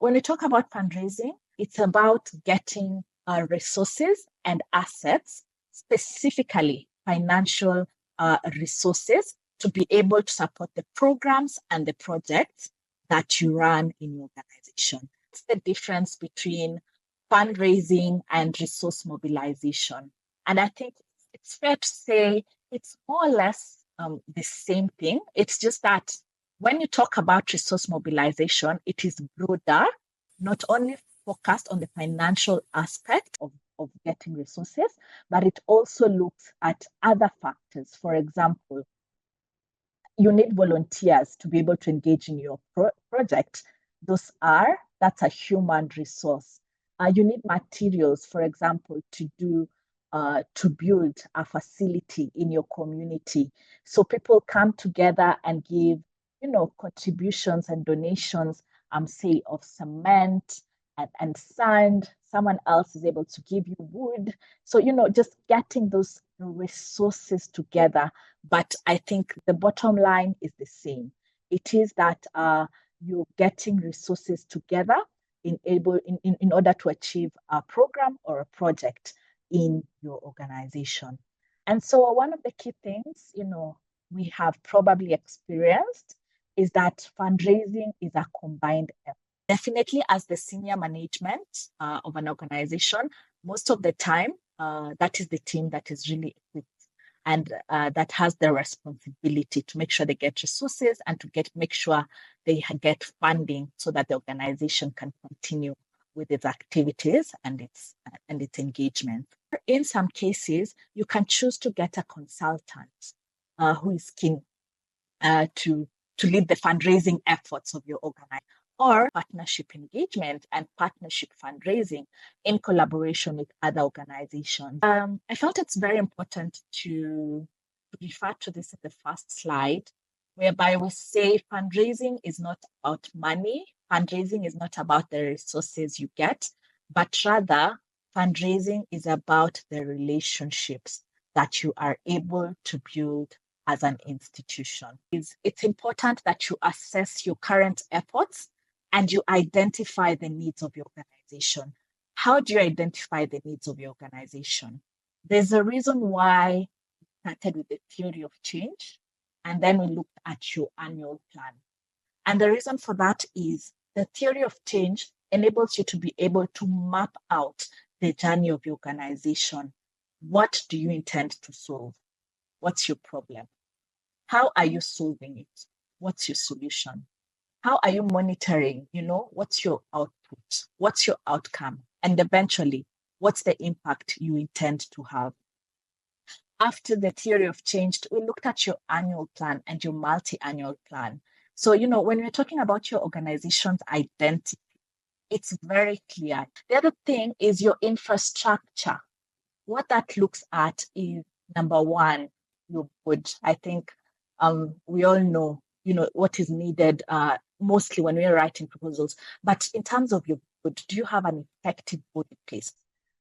when we talk about fundraising, it's about getting resources and assets, specifically financial resources, to be able to support the programs and the projects that you run in your organization. It's the difference between fundraising and resource mobilization. And I think it's fair to say it's more or less the same thing. It's just that when you talk about resource mobilization, it is broader, not only focused on the financial aspect of getting resources, but it also looks at other factors. For example, you need volunteers to be able to engage in your project. That's a human resource. You need materials, for example, to build a facility in your community. So people come together and give, contributions and donations, say of cement and sand. Someone else is able to give you wood. So, just getting those resources together. But I think the bottom line is the same. It is that you're getting resources together in order to achieve a program or a project in your organization. And so one of the key things, we have probably experienced is that fundraising is a combined effort. Definitely, as the senior management of an organization, most of the time, that is the team that is really equipped and that has the responsibility to make sure they get resources and to make sure they get funding so that the organization can continue with its activities and its engagement. In some cases, you can choose to get a consultant who is keen to lead the fundraising efforts of your organization, or partnership engagement and partnership fundraising in collaboration with other organizations. I felt it's very important to refer to this at the first slide, whereby we say fundraising is not about money. Fundraising is not about the resources you get, but rather fundraising is about the relationships that you are able to build as an institution. It's important that you assess your current efforts and you identify the needs of your organization. How do you identify the needs of your organization? There's a reason why we started with the theory of change, and then we looked at your annual plan. And the reason for that is the theory of change enables you to be able to map out the journey of your organization. What do you intend to solve? What's your problem? How are you solving it? What's your solution? How are you monitoring? What's your output? What's your outcome? And eventually, what's the impact you intend to have? After the theory of change, we looked at your annual plan and your multi-annual plan. So, when we're talking about your organization's identity, it's very clear. The other thing is your infrastructure. What that looks at is, number one, your board. I think we all know, what is needed mostly when we're writing proposals. But in terms of your board, do you have an effective board in place?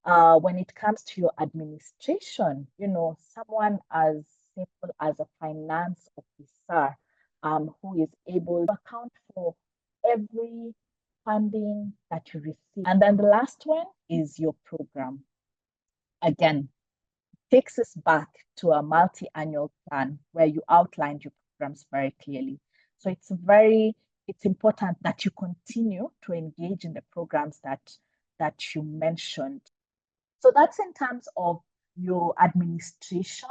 When it comes to your administration, someone as simple as a finance officer who is able to account for every funding that you receive. And then the last one is your program. Again, takes us back to a multi-annual plan where you outlined your programs very clearly. So it's important that you continue to engage in the programs that you mentioned. So that's in terms of your administration.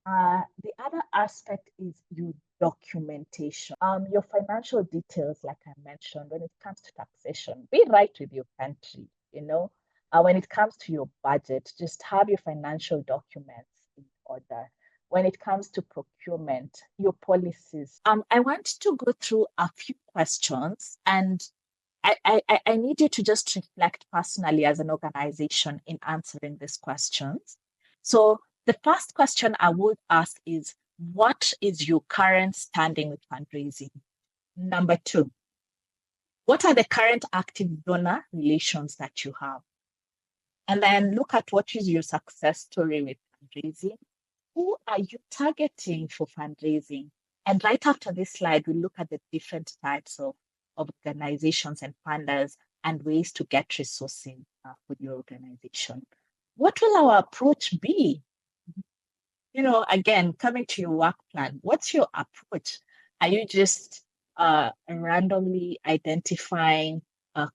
The other aspect is your documentation. Your financial details, like I mentioned, when it comes to taxation, be right with your country, when it comes to your budget, just have your financial documents in order. When it comes to procurement, your policies. I want to go through a few questions, and I need you to just reflect personally as an organization in answering these questions. So the first question I would ask is, what is your current standing with fundraising? Number two, what are the current active donor relations that you have? And then look at what is your success story with fundraising. Who are you targeting for fundraising? And right after this slide, we look at the different types of organizations and funders and ways to get resourcing for your organization. What will our approach be? Again, coming to your work plan, what's your approach? Are you just randomly identifying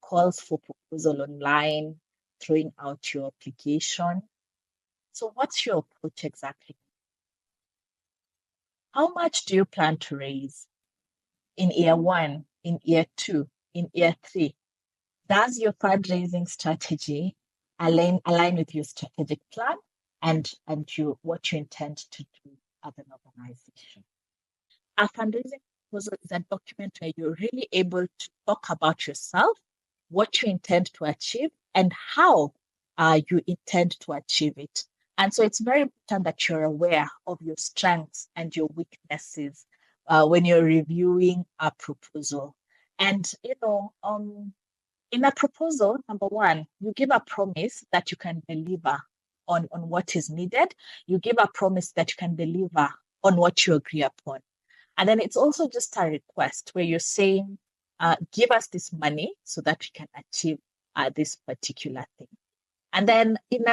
calls for proposal online, throwing out your application? So what's your approach exactly? How much do you plan to raise in year one, in year two, in year three? Does your fundraising strategy align with your strategic plan and what you intend to do as an organization? A fundraising proposal is a document where you're really able to talk about yourself, what you intend to achieve, and how you intend to achieve it. And so it's very important that you're aware of your strengths and your weaknesses when you're reviewing a proposal. And, in a proposal, number one, you give a promise that you can deliver on what is needed. You give a promise that you can deliver on what you agree upon. And then it's also just a request where you're saying, give us this money so that we can achieve this particular thing. And then in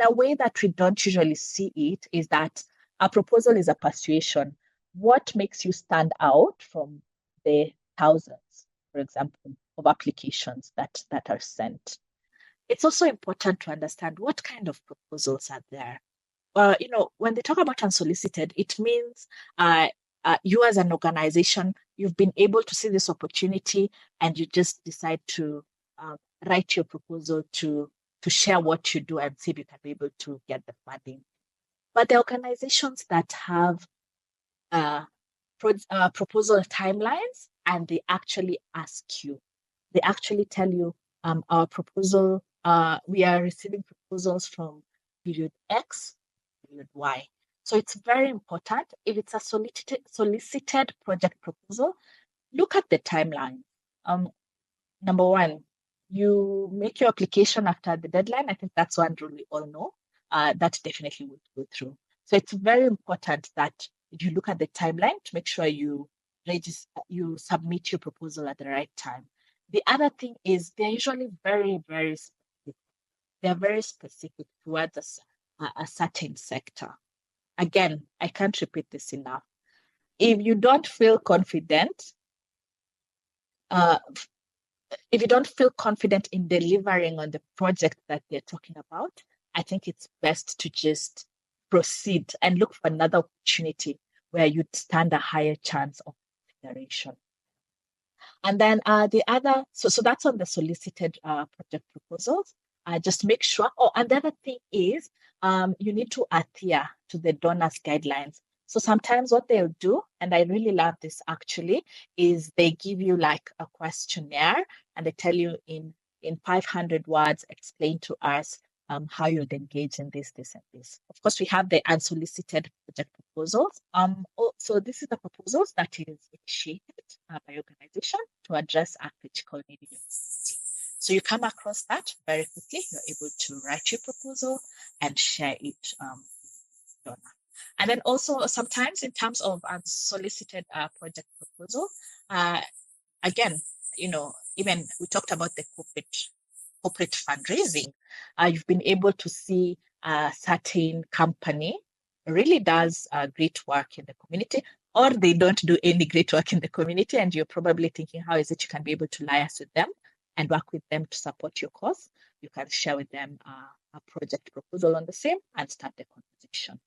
a way that we don't usually see it is that a proposal is a persuasion. What makes you stand out from the thousands, for example, of applications that are sent? It's also important to understand what kind of proposals are there. When they talk about unsolicited, it means you as an organization, you've been able to see this opportunity and you just decide to write your proposal to share what you do and see if you can be able to get the funding. But the organizations that have proposal timelines and they actually ask you, they actually tell you, our proposal, we are receiving proposals from period X, period Y. So it's very important. If it's a solicited project proposal, look at the timeline. Number one, you make your application after the deadline. I think that's one rule we all know. That definitely would go through. So it's very important that you look at the timeline to make sure you submit your proposal at the right time. The other thing is they're usually very, very specific. They're very specific towards a certain sector. Again, I can't repeat this enough. If you don't feel confident, if you don't feel confident in delivering on the project that they're talking about, I think it's best to just proceed and look for another opportunity where you'd stand a higher chance of consideration. And then the other, so that's on the solicited project proposals. Just make sure. Oh, and the other thing is you need to adhere to the donors guidelines. So sometimes what they'll do, and I really love this actually, is they give you like a questionnaire and they tell you in 500 words, explain to us how you'd engage in this, and this. Of course, we have the unsolicited project proposals. So this is the proposals that is initiated by organization to address a critical need in your community. So you come across that very quickly. You're able to write your proposal and share it with donor. And then also sometimes in terms of unsolicited project proposal, again, even we talked about the corporate fundraising. You've been able to see a certain company really does great work in the community, or they don't do any great work in the community, and you're probably thinking, how is it you can be able to liaise with them and work with them to support your cause? You can share with them a project proposal on the same and start the conversation.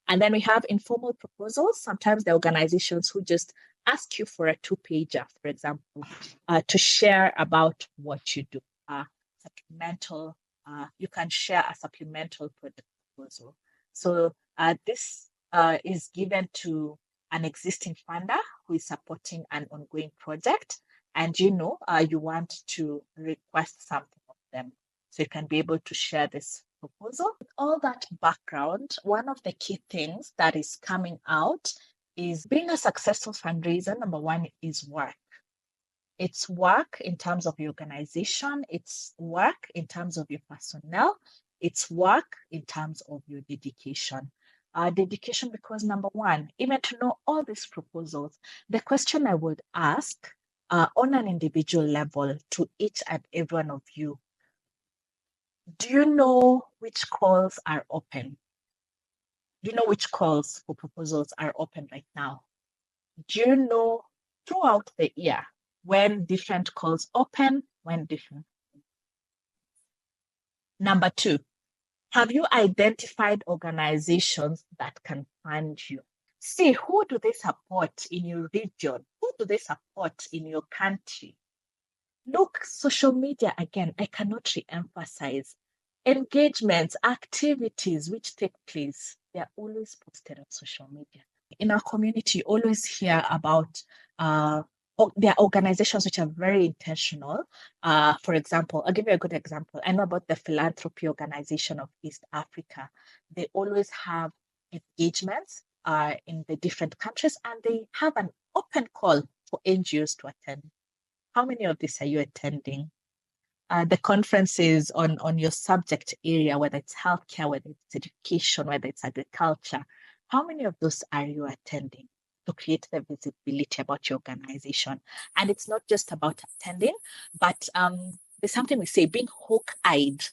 And then we have informal proposals. Sometimes the organizations who just ask you for a 2-pager, for example, to share about what you do. Supplemental, you can share a supplemental project proposal. So this is given to an existing funder who is supporting an ongoing project, and you want to request something of them. So you can be able to share this proposal. With all that background, one of the key things that is coming out is being a successful fundraiser. Number one is work. It's work in terms of your organization. It's work in terms of your personnel. It's work in terms of your dedication. Dedication because number one, even to know all these proposals, the question I would ask on an individual level to each and every one of you. Do you know which calls are open? Do you know which calls for proposals are open right now? Do you know throughout the year when different calls open, when different? Number 2, have you identified organizations that can fund you? See, who do they support in your region? Who do they support in your country? Look, social media, again, I cannot re-emphasize. Engagements, activities which take place, they're always posted on social media. In our community, always hear about there are organizations which are very intentional. For example, I'll give you a good example. I know about the Philanthropy Organization of East Africa. They always have engagements in the different countries, and they have an open call for NGOs to attend. How many of these are you attending? The conferences on your subject area, whether it's healthcare, whether it's education, whether it's agriculture, how many of those are you attending to create the visibility about your organization? And it's not just about attending, but there's something we say, being hawk-eyed.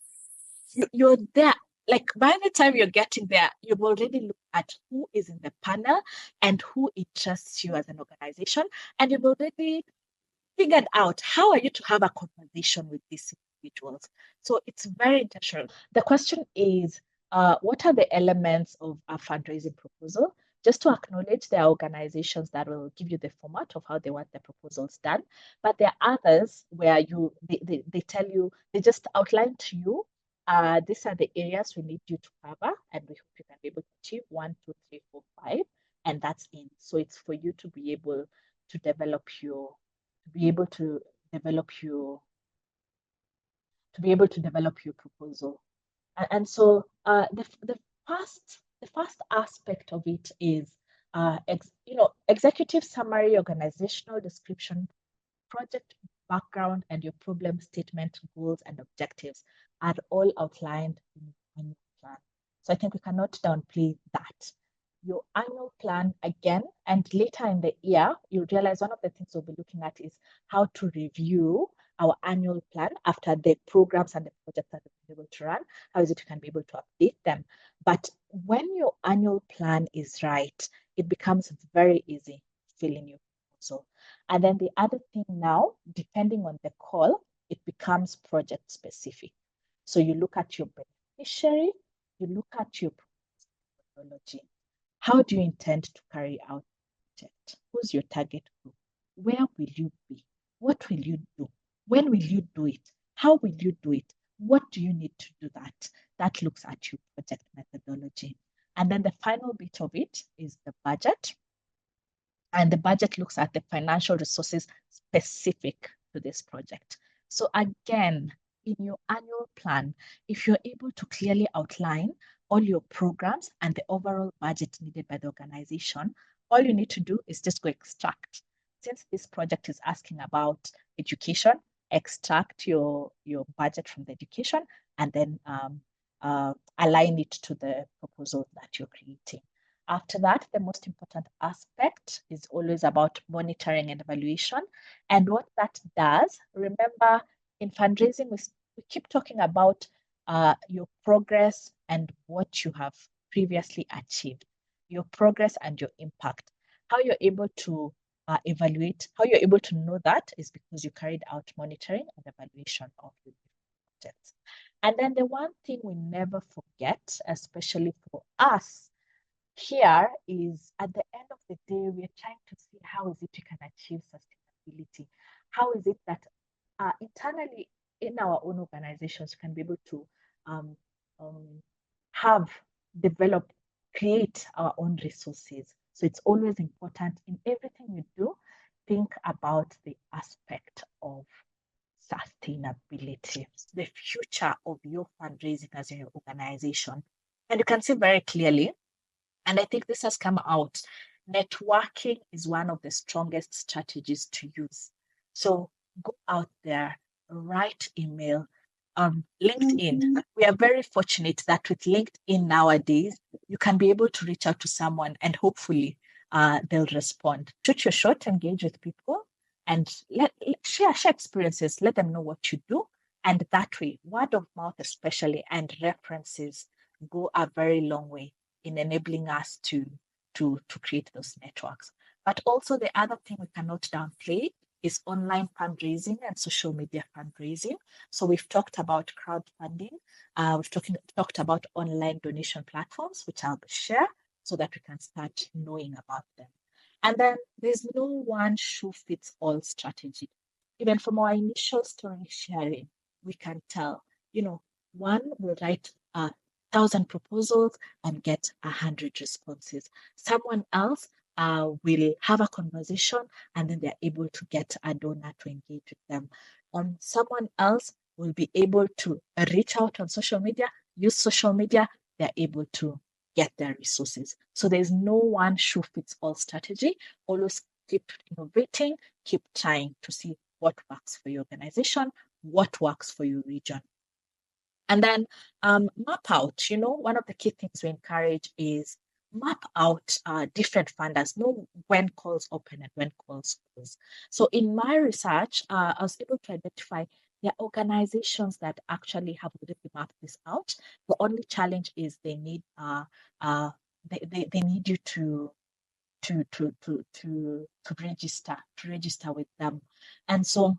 You're there. Like by the time you're getting there, you've already looked at who is in the panel and who interests you as an organization, and you've already figured out how are you to have a conversation with these individuals. So it's very intentional. The question is, what are the elements of a fundraising proposal? Just to acknowledge, there are organizations that will give you the format of how they want the proposals done, but there are others where they tell you, they just outline to you, these are the areas we need you to cover, and we hope you can be able to achieve 1, 2, 3, 4, 5, and that's in. So it's for you to be able to develop your proposal. And so the first aspect of it is executive summary, organizational description, project background, and your problem statement, goals, and objectives are all outlined in the annual plan. So I think we cannot downplay that. Your annual plan again, and later in the year, you'll realize one of the things we'll be looking at is how to review our annual plan after the programs and the projects that we're able to run. How is it you can be able to update them? But when your annual plan is right, it becomes very easy filling your proposal. And then the other thing now, depending on the call, it becomes project specific. So you look at your beneficiary, you look at your methodology. How do you intend to carry out the project? Who's your target group? Where will you be? What will you do? When will you do it? How will you do it? What do you need to do that? That looks at your project methodology. And then the final bit of it is the budget. And the budget looks at the financial resources specific to this project. So again, in your annual plan, if you're able to clearly outline all your programs and the overall budget needed by the organization, all you need to do is just go extract. Since this project is asking about education, extract your budget from the education and then align it to the proposal that you're creating. After that, the most important aspect is always about monitoring and evaluation. And what that does, remember, in fundraising, we keep talking about your progress and what you have previously achieved, your progress and your impact. How you're able to evaluate, how you're able to know that is because you carried out monitoring and evaluation of your projects. And then the one thing we never forget, especially for us, here is at the end of the day, we're trying to see how is it we can achieve sustainability. How is it that internally in our own organizations we can be able to create our own resources. So it's always important in everything you do, think about the aspect of sustainability, the future of your fundraising as your organization. And you can see very clearly, and I think this has come out, networking is one of the strongest strategies to use. So go out there, write email, LinkedIn. We are very fortunate that with LinkedIn nowadays, you can be able to reach out to someone and hopefully they'll respond. Shoot your shot, engage with people, and share experiences, let them know what you do. And that way, word of mouth especially and references go a very long way in enabling us to create those networks. But also the other thing we cannot downplay is online fundraising and social media fundraising. So we've talked about crowdfunding. We've talked about online donation platforms, which I'll share so that we can start knowing about them. And then there's no one shoe fits all strategy. Even from our initial story sharing, we can tell, one will write 1,000 proposals and get 100 responses. Someone else will have a conversation and then they're able to get a donor to engage with them. Someone else will be able to reach out on social media, use social media, they're able to get their resources. So there's no one shoe fits all strategy. Always keep innovating, keep trying to see what works for your organization, what works for your region. And then map out, one of the key things we encourage is map out different funders, know when calls open and when calls close. So in my research, I was able to identify there are organizations that actually have already mapped this out. The only challenge is they need they need you to register with them. And so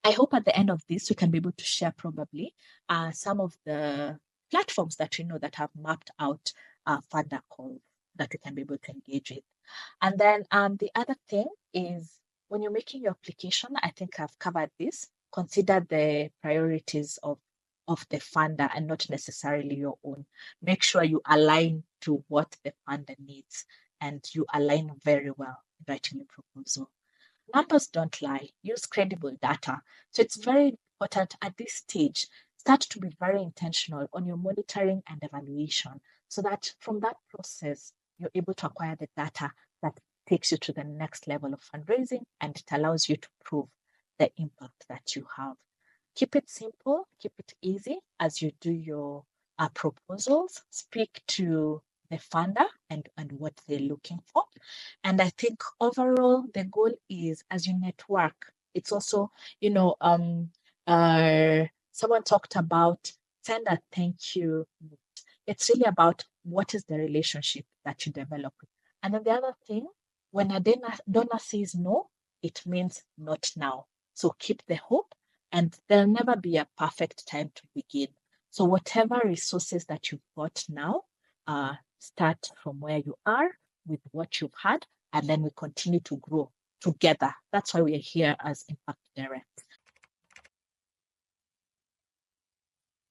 I hope at the end of this, we can be able to share probably some of the platforms that we know that have mapped out funder calls that we can be able to engage with. And then the other thing is when you're making your application, I think I've covered this, consider the priorities of the funder and not necessarily your own. Make sure you align to what the funder needs and you align very well in writing your proposal. Numbers don't lie. Use credible data. So it's very important at this stage, start to be very intentional on your monitoring and evaluation so that from that process, you're able to acquire the data that takes you to the next level of fundraising and it allows you to prove the impact that you have. Keep it simple, keep it easy as you do your proposals. Speak to the funder and what they're looking for. And I think overall, the goal is as you network, it's also, someone talked about send a thank you. It's really about what is the relationship that you develop. And then the other thing, when a donor says no, it means not now. So keep the hope, and there'll never be a perfect time to begin. So whatever resources that you've got now, start from where you are with what you've had, and then we continue to grow together. That's why we're here as Impact Direct.